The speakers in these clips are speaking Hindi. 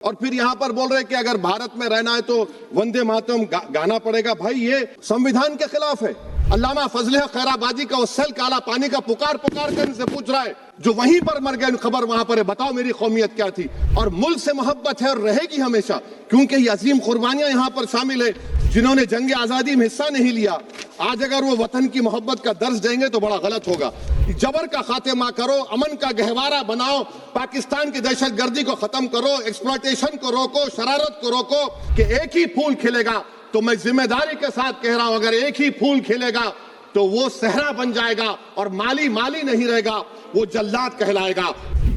और फिर यहाँ पर बोल रहे कि अगर भारत में रहना है तो वंदे मातरम गाना पड़ेगा। भाई ये संविधान के खिलाफ है। अल्लामा फजल खैराबादी का वो सेल काला पानी का पुकार कर इनसे पूछ रहा है जो वहीं पर मर गए, खबर वहां पर है, बताओ मेरी कौमियत क्या थी। और मुल्क से मोहब्बत है और रहेगी हमेशा, क्योंकि ये अजीम कुर्बानियां यहाँ पर शामिल है जिन्होंने जंग आजादी में हिस्सा नहीं लिया। आज अगर वो वतन की मोहब्बत का दर्ज देंगे तो बड़ा गलत होगा। जबर का खात्मा करो, अमन का गहवारा बनाओ, पाकिस्तान की दहशतगर्दी को खत्म करो, एक्सप्लॉयटेशन को रोको, शरारत को रोको कि एक ही फूल खिलेगा। तो मैं जिम्मेदारी के साथ कह रहा हूं, अगर एक ही फूल खिलेगा तो वो सहरा बन जाएगा और माली माली नहीं रहेगा, वो जल्लाद कहलाएगा।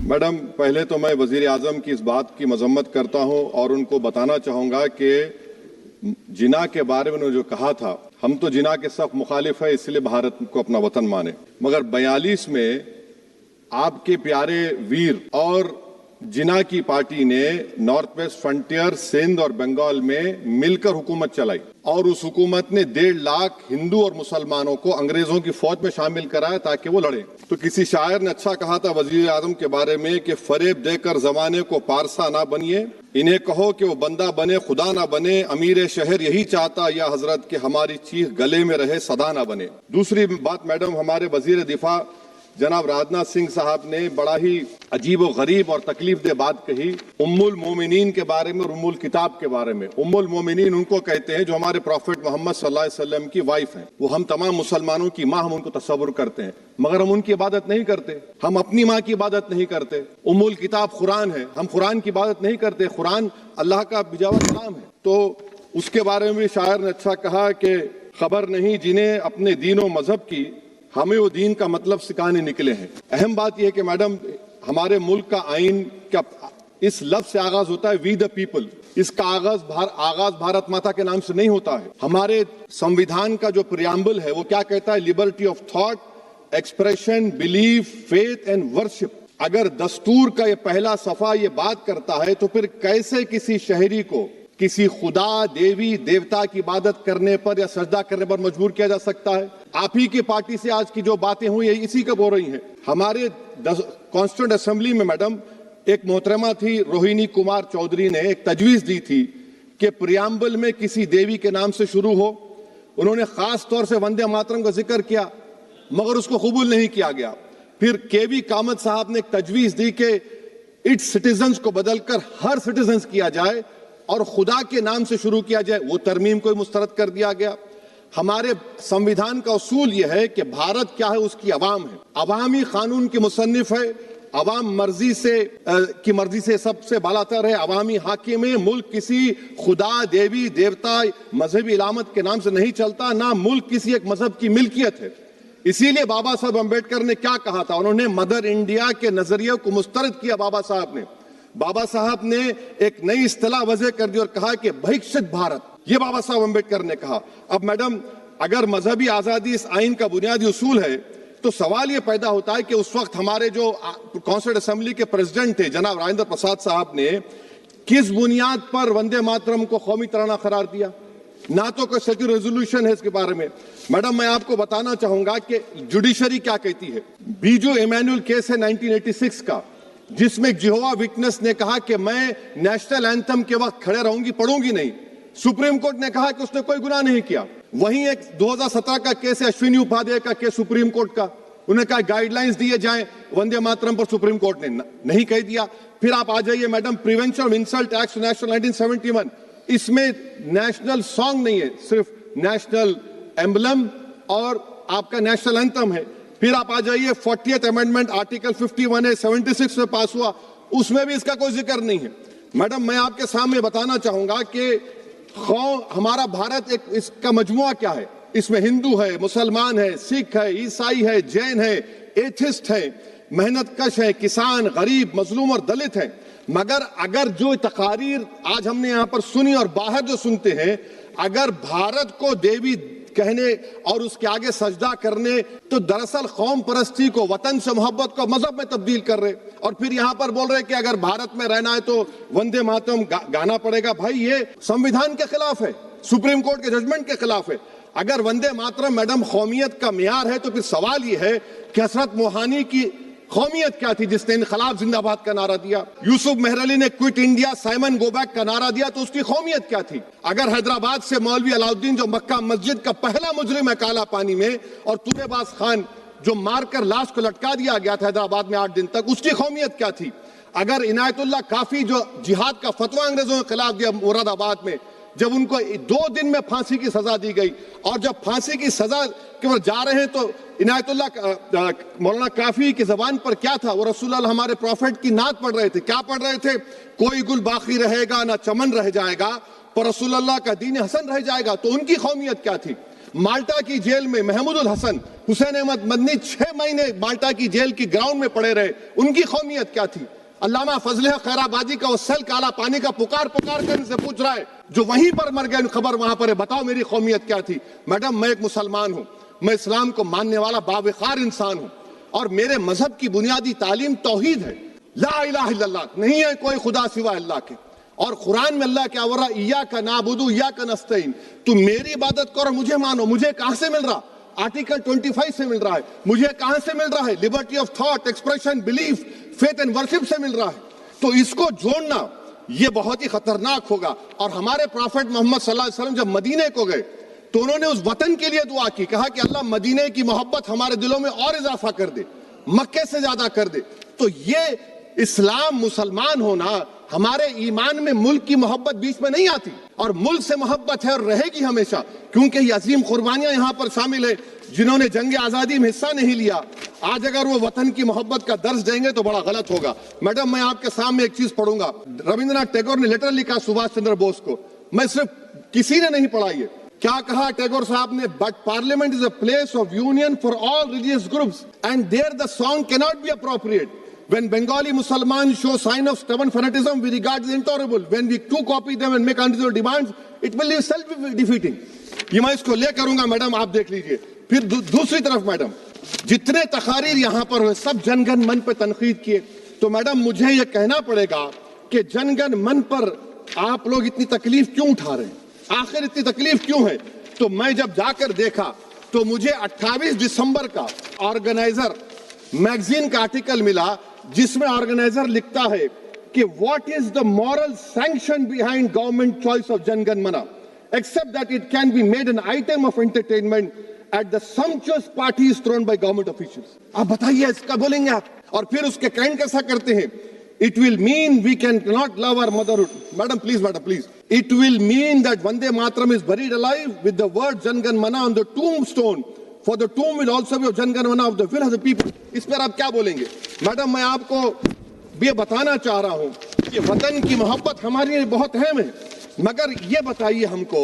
मैडम, पहले तो मैं वजीर आजम की इस बात की मजम्मत करता हूं और उनको बताना चाहूंगा कि जिना के बारे में उन्होंने जो कहा था, हम तो जिना के सख्त मुखालिफ है, इसलिए भारत को अपना वतन माने। मगर 42 में आपके प्यारे वीर और जिना की पार्टी ने नॉर्थ वेस्ट फ्रंटियर, सिंध और बंगाल में मिलकर हुकूमत चलाई और उस हुकूमत ने 1.5 लाख हिंदू और मुसलमानों को अंग्रेजों की फौज में शामिल कराया ताकि वो लड़े। तो किसी शायर ने अच्छा कहा था वजीर आजम के बारे में कि फरेब देकर जमाने को पारसा ना बनिए, इन्हें कहो कि वो बंदा बने खुदा ना बने, अमीर शहर यही चाहता या हजरत कि हमारी चीख गले में रहे सदा ना बने। दूसरी बात मैडम, हमारे वजीर दिफा जनाब राजनाथ सिंह साहब ने बड़ा ही अजीब व गरीब और तकलीफ दे बात कही उम्मुल मोमिनीन के बारे में और उम्मुल किताब के बारे में। उम्मुल मोमिनीन उनको कहते हैं जो हमारे प्रॉफिट मोहम्मद सल्लल्लाहु अलैहि वसल्लम की वाइफ हैं। वो हम तमाम मुसलमानों की माँ, हम उनको तस्वुर करते हैं, मगर हम उनकी इबादत नहीं करते। हम अपनी माँ की इबादत नहीं करते। उम्मुल किताब कुरान है, हम कुरान की इबादत नहीं करते। कुरान अल्लाह का बिजावा कलाम है। तो उसके बारे में भी शायर ने अच्छा कहा कि खबर नहीं जिन्हें अपने दीन व मजहब की, हमें वो दीन का मतलब सिखाने निकले हैं। अहम बात यह है कि मैडम, हमारे मुल्क का आइन क्या इस लफ्ज से आगाज होता है, वी द पीपल। इसका आगाज भारत माता के नाम से नहीं होता है। हमारे संविधान का जो प्रियम्बल है वो क्या कहता है? Liberty of thought, expression, belief, faith and worship. अगर दस्तूर का ये पहला सफा ये बात करता है तो फिर कैसे किसी शहरी को किसी खुदा, देवी, देवता की इबादत करने पर या सजदा करने पर मजबूर किया जा सकता है? आप ही की पार्टी से आज की जो बातें हुई है इसी का बोल रही हैं। हमारे कॉन्स्टिट्यूंट असेंबली में मैडम एक मोहतरमा थी रोहिणी कुमार चौधरी ने एक तजवीज दी थी कि प्रियम्बल में किसी देवी के नाम से शुरू हो। उन्होंने खास तौर से वंदे मातरम का जिक्र किया, मगर उसको कबूल नहीं किया गया। फिर केवी कामत साहब ने एक तजवीज दी कि इट्स सिटीजन्स को बदलकर हर सिटीजन्स किया जाए और खुदा के नाम से शुरू किया जाए, वो तरमीम को मुस्तरद कर दिया गया। हमारे संविधान का उसूल यह है कि भारत क्या है, उसकी अवाम है, अवामी कानून की मुसन्निफ है, अवाम की मर्जी से सबसे बालातर है, अवामी हाकिम है। मुल्क किसी खुदा, देवी, देवता, मजहबी इलामत के नाम से नहीं चलता, ना मुल्क किसी एक मजहब की मिल्कियत है। इसीलिए बाबा साहब अम्बेडकर ने क्या कहा था? उन्होंने मदर इंडिया के नजरिए को मुस्तरद किया। बाबा साहब ने एक नई इस्तिलाह वजह कर दी और कहा कि भैक्षित भारत, ये बाबा साहब अम्बेडकर ने कहा। अब मैडम, अगर मजहबी आजादी इस आइन का बुनियादी उसूल है तो सवाल ये पैदा होता है कि उस वक्त हमारे जो कॉन्स्टिट्यूंट असेंबली के प्रेसिडेंट थे जनाब राजेंद्र प्रसाद साहब ने किस बुनियाद पर वंदे मातरम को कौमी तराना करार दिया? ना तो कोई सेक्युलर रेजोल्यूशन है इसके बारे में। मैडम, मैं आपको बताना चाहूंगा कि जुडिशरी क्या कहती है। बीजू इमैनुअल केस है 1986 का, जिसमें जिहोवा विटनेस ने कहा कि मैं नेशनल एंथम के वक्त खड़े रहूंगी, पढ़ूंगी नहीं। सुप्रीम कोर्ट ने कहा कि उसने कोई गुनाह नहीं किया। वहीं एक 2017 का केस है अश्विनी उपाध्याय का केस सुप्रीम कोर्ट का, उन्होंने कहा गाइडलाइंस दिए जाएं वंदे मातरम पर, सुप्रीम कोर्ट ने नहीं कह दिया। फिर आप आ जाइए madam, prevention of insult act national 1971, इसमें नेशनल सॉन्ग नहीं है, सिर्फ नेशनल एम्बलम और आपका नेशनल एंथम है। फिर आप आ जाइए 40th अमेंडमेंट आर्टिकल 51 है, 76 में पास हुआ, उसमें भी इसका कोई जिक्र नहीं है। मैडम, मैं आपके सामने बताना चाहूंगा कि हमारा भारत एक इसका मजमुआ क्या है। इसमें हिंदू है, मुसलमान है, सिख है, ईसाई है, जैन है, एथिस्ट है, मेहनतकश है, किसान, गरीब, मजलूम और दलित है। मगर अगर जो तकारीर आज हमने यहाँ पर सुनी और बाहर जो सुनते हैं, अगर भारत को देवी कहने और उसके आगे सजदा करने, तो दरअसल कौम परस्ती को, वतन से मोहब्बत को मजहब में तब्दील कर रहे। और फिर यहाँ पर बोल रहे कि अगर भारत में रहना है तो वंदे मातरम गाना पड़ेगा। भाई ये संविधान के खिलाफ है, सुप्रीम कोर्ट के जजमेंट के खिलाफ है। अगर वंदे मातरम मैडम कौमियत का मियार है तो फिर सवाल ये है कि हजरत मोहानी की कौमियत क्या थी जिसने इनकलाब जिंदाबाद का नारा दिया? यूसुफ मेहरली ने quit India Simon go back का नारा दिया, तो उसकी कौमियत क्या थी? अगर हैदराबाद से मौलवी अलाउद्दीन जो मक्का मस्जिद का पहला मुजरिम है काला पानी में, और तुरेबाज खान जो मारकर लाश को लटका दिया गया था हैदराबाद में 8 दिन तक, उसकी कौमियत क्या थी? अगर इनायतुल्लाह काफी जो जिहाद का फतवा अंग्रेजों के खिलाफ दिया मुरादाबाद में, जब उनको 2 दिन में फांसी की सजा दी गई, और जब फांसी की सजा के ओर जा रहे हैं तो इनायतुल्लाह मौलाना काफी की जबान पर क्या था? वो रसूलुल्लाह हमारे प्रॉफिट की नात पढ़ रहे थे। क्या पढ़ रहे थे? कोई गुल बाकी रहेगा ना चमन रह जाएगा, पर रसूलुल्लाह का दीन हसन रह जाएगा। तो उनकी कौमियत क्या थी? माल्टा की जेल में महमूदुल हसन, हुसैन अहमद मदनी 6 महीने माल्टा की जेल की ग्राउंड में पड़े रहे, उनकी कौमियत क्या थी? अल्लामा फजल खैराबादी का वो सेल काला पानी का पुकार पुकार कर इनसे पूछ रहा है जो वहीं पर मर गए, खबर वहां पर है, बताओ मेरी कौमियत क्या थी? मैडम, मैं एक मुसलमान हूं, मैं इस्लाम को मानने वाला बावकार इंसान हूं, और मेरे मजहब की बुनियादी तालीम तौहीद है, ला इलाहा इल्लल्लाह, नहीं है कोई खुदा सिवा अल्लाह के। और कुरान में अल्लाह क्या बोल रहा? इय्याका नाबुदु इय्याका नस्तईन, तुम मेरी इबादत करो, मुझे मानो। मुझे कहां से मिल रहा? आर्टिकल 25 से मिल रहा है। मुझे कहां से मिल रहा है? Liberty of thought, expression, belief, faith and worship से मिल रहा है। तो इसको जोड़ना यह बहुत ही खतरनाक होगा। और हमारे प्रॉफेट मोहम्मद सल्लल्लाहु अलैहि वसल्लम जब मदीने को गए तो उन्होंने उस वतन के लिए दुआ की, कहा कि अल्लाह मदीने की मोहब्बत हमारे दिलों में और इजाफा कर दे, मक्के से ज्यादा कर दे। तो ये इस्लाम, मुसलमान होना, हमारे ईमान में मुल्क की मोहब्बत बीच में नहीं आती, और मुल्क से मोहब्बत है और रहेगी हमेशा, क्योंकि ये अजीम कुर्बानियां यहां पर शामिल है जिन्होंने जंग आजादी में हिस्सा नहीं लिया। आज अगर वो वतन की मोहब्बत का दर्ज देंगे तो बड़ा गलत होगा। मैडम, मैं आपके सामने एक चीज पढ़ूंगा। रविंद्रनाथ टैगोर ने लेटर लिखा सुभाष चंद्र बोस को, मैं सिर्फ किसी ने नहीं पढ़ा ये। क्या कहा टैगोर साहब ने? But parliament is a place of union for all religious groups and there the song can not be appropriate. When Bengali Muslims show sign of stubborn fanaticism, we regard it intolerable. When we too copy them and make unreasonable demands, it will be self-defeating. ये मैं इसको ले करूंगा मैडम, आप देख लीजिए। फिर दूसरी तरफ मैडम, जितने तकारीर यहाँ पर हुए सब जनगण मन पर तनकीद किए, तो मैडम मुझे ये कहना पड़ेगा कि जनगण मन पर आप लोग इतनी तकलीफ क्यों उठा रहे हैं? आखिर इतनी तकलीफ क्यों है? तो मैं जब जाकर देखा तो मुझे 28 दिसंबर का ऑर्गेनाइजर मैगजीन का आर्टिकल मिला, जिसमें ऑर्गेनाइजर लिखता है कि what is the moral sanction behind government choice of Janagana Mana, except that it can be made an item of entertainment at the sumptuous parties thrown by government officials. आप बताइए, इसका बोलेंगे आप? और फिर उसके काइंड कैसा करते हैं? It will mean we can not love our motherhood. Madam please, it will mean that Vande Mataram is buried alive with the word Janagana Mana on the tombstone, for the tomb will also be of Jan-Gan Mana of the will of the people। इस पर आप क्या बोलेंगे? मैडम, मैं आपको ये बताना चाह रहा हूं कि वतन की मोहब्बत हमारे लिए बहुत अहम है, मगर ये बताइए हमको,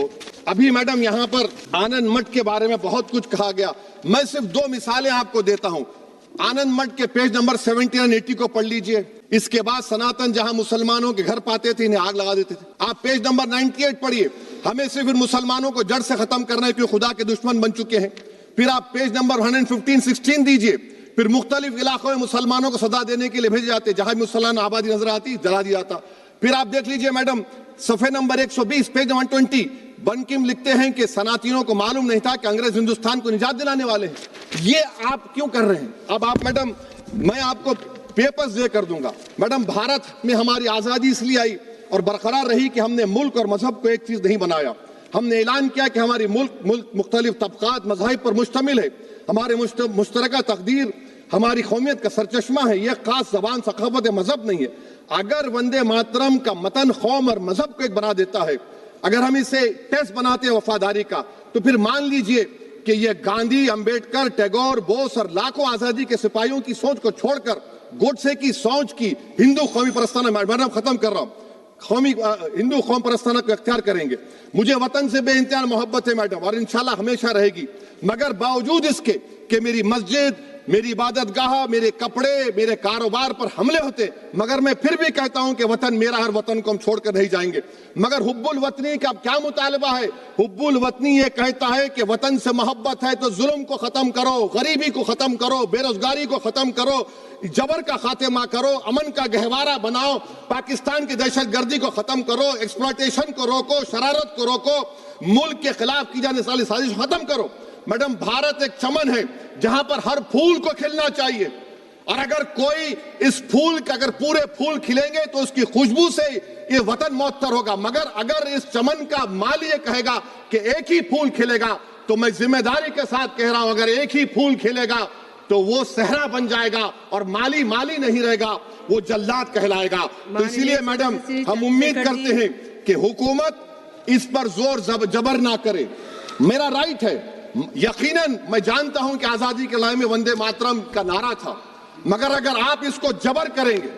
अभी मैडम यहां पर आनंद मठ के बारे में बहुत कुछ कहा गया, मैं सिर्फ 2 मिसालें आपको देता हूं। आनंद मठ के पेज नंबर 70 और 80 को पढ़ लीजिए। इसके बाद सनातन जहां मुसलमानों के घर पाते थे, इन्हें आग लगा देते थे। आप पेज नंबर 98 पढ़िए, हमें सिर्फ मुसलमानों को जड़ से खत्म करना है क्योंकि खुदा के दुश्मन बन चुके हैं। फिर आप पेज नंबर 115-16 दीजिए। फिर मुख्तलिफ इलाकों में मुसलमानों को सदा देने के लिए भेजे जाते, जहां मुसलमान आबादी नजर आती जला दिया जाता। फिर आप देख लीजिए मैडम, सफे नंबर 120 पेज 120, बंकिम लिखते हैं कि सनातियों को मालूम नहीं था कि अंग्रेज हिंदुस्तान को निजात दिलाने वाले हैं। ये आप क्यों कर रहे हैं? अब आप मैडम, मैं आपको पेपर्स दे कर दूंगा। मैडम, भारत में हमारी आजादी इसलिए आई और बरकरार रही कि हमने मुल्क और मजहब को एक चीज नहीं बनाया। हमने ऐलान किया कि हमारी मुल्क मुख्तलिफ तबकात मज़ाहिब पर मुश्तमिल है, हमारे मुश्तरका तकदीर हमारी कौमियत का सरचश्मा है, यह खास जबान सकाफत मजहब नहीं है। अगर वंदे मातरम का मतन कौम और मजहब को एक बना देता है, अगर हम इसे टेस्ट बनाते हैं वफादारी का, तो फिर मान लीजिए कि यह गांधी, अंबेडकर, टैगोर, बोस और लाखों आजादी के सिपाहियों की सोच को छोड़कर गोडसे की सोच की हिंदू कौमी परस्ताना, मैडम खत्म कर रहा हूं, कौमी हिंदू कौम परस्ताना को अख्तियार करेंगे। मुझे वतन से बेइंतहा मोहब्बत है मैडम, और इंशाल्लाह हमेशा रहेगी, मगर बावजूद इसके कि मेरी मस्जिद, मेरी इबादत गाह, मेरे कपड़े, मेरे कारोबार पर हमले होते, मगर मैं फिर भी कहता हूं कि वतन मेरा, हर वतन को हम छोड़कर नहीं जाएंगे। मगर हुब्बुल वतनी का क्या मुतालबा है? हुब्बुल वतनी ये कहता है कि वतन से मोहब्बत है तो जुल्म को खत्म करो, गरीबी को खत्म करो, बेरोजगारी को खत्म करो, जबर का खात्मा करो, अमन का गहवारा बनाओ, पाकिस्तान की दहशतगर्दी को खत्म करो, एक्सप्लॉयटेशन को रोको, शरारत को रोको, मुल्क के खिलाफ की जाने वाली साजिश खत्म करो। मैडम, भारत एक चमन है जहां पर हर फूल को खिलना चाहिए और अगर कोई इस फूल का अगर पूरे फूल खिलेंगे तो उसकी खुशबू से ये वतन मुअत्तर होगा, मगर अगर इस चमन का माली ये कहेगा कि एक ही फूल खिलेगा, तो मैं जिम्मेदारी के साथ कह रहा हूं, अगर एक ही फूल खिलेगा तो वो सहरा बन जाएगा और माली माली नहीं रहेगा, वो जल्लाद कहलाएगा। तो इसीलिए मैडम हम उम्मीद करते हैं कि हुकूमत इस पर जोर जबर ना करे। मेरा राइट है, यकीनन मैं जानता हूं कि आजादी के लड़ाई में वंदे मातरम का नारा था, मगर अगर आप इसको जबर करेंगे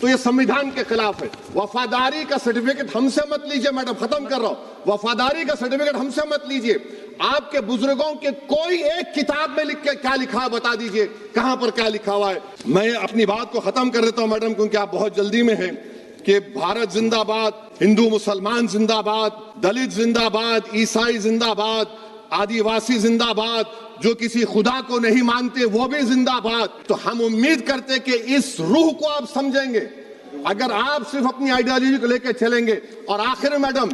तो ये संविधान के खिलाफ है। वफादारी का सर्टिफिकेट हमसे मत लीजिए मैडम, खत्म कर रहा हूं, वफादारी का सर्टिफिकेट हमसे मत लीजिए। आपके बुजुर्गों के कोई एक किताब में लिख के क्या लिखा है बता दीजिए, कहां पर क्या लिखा हुआ है। मैं अपनी बात को खत्म कर देता हूं मैडम, क्योंकि आप बहुत जल्दी में हैं। कि भारत जिंदाबाद, हिंदू मुसलमान जिंदाबाद, दलित जिंदाबाद, ईसाई जिंदाबाद, आदिवासी जिंदाबाद, जो किसी खुदा को नहीं मानते वो भी जिंदाबाद। तो हम उम्मीद करते कि इस रूह को आप समझेंगे, अगर आप सिर्फ अपनी आइडियोलॉजी को लेकर चलेंगे। और आखिर में मैडम,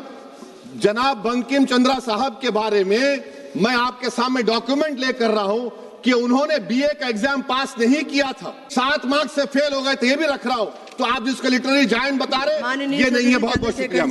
जनाब बंकिम चंद्रा साहब के बारे में मैं आपके सामने डॉक्यूमेंट लेकर रहा हूं कि उन्होंने बीए का एग्जाम पास नहीं किया था, 7 मार्क्स से फेल हो गए थे, ये भी रख रहा हूं। तो आप जिसको लिटरेरी जायंट बता रहे ये नहीं है। बहुत बहुत शुक्रिया।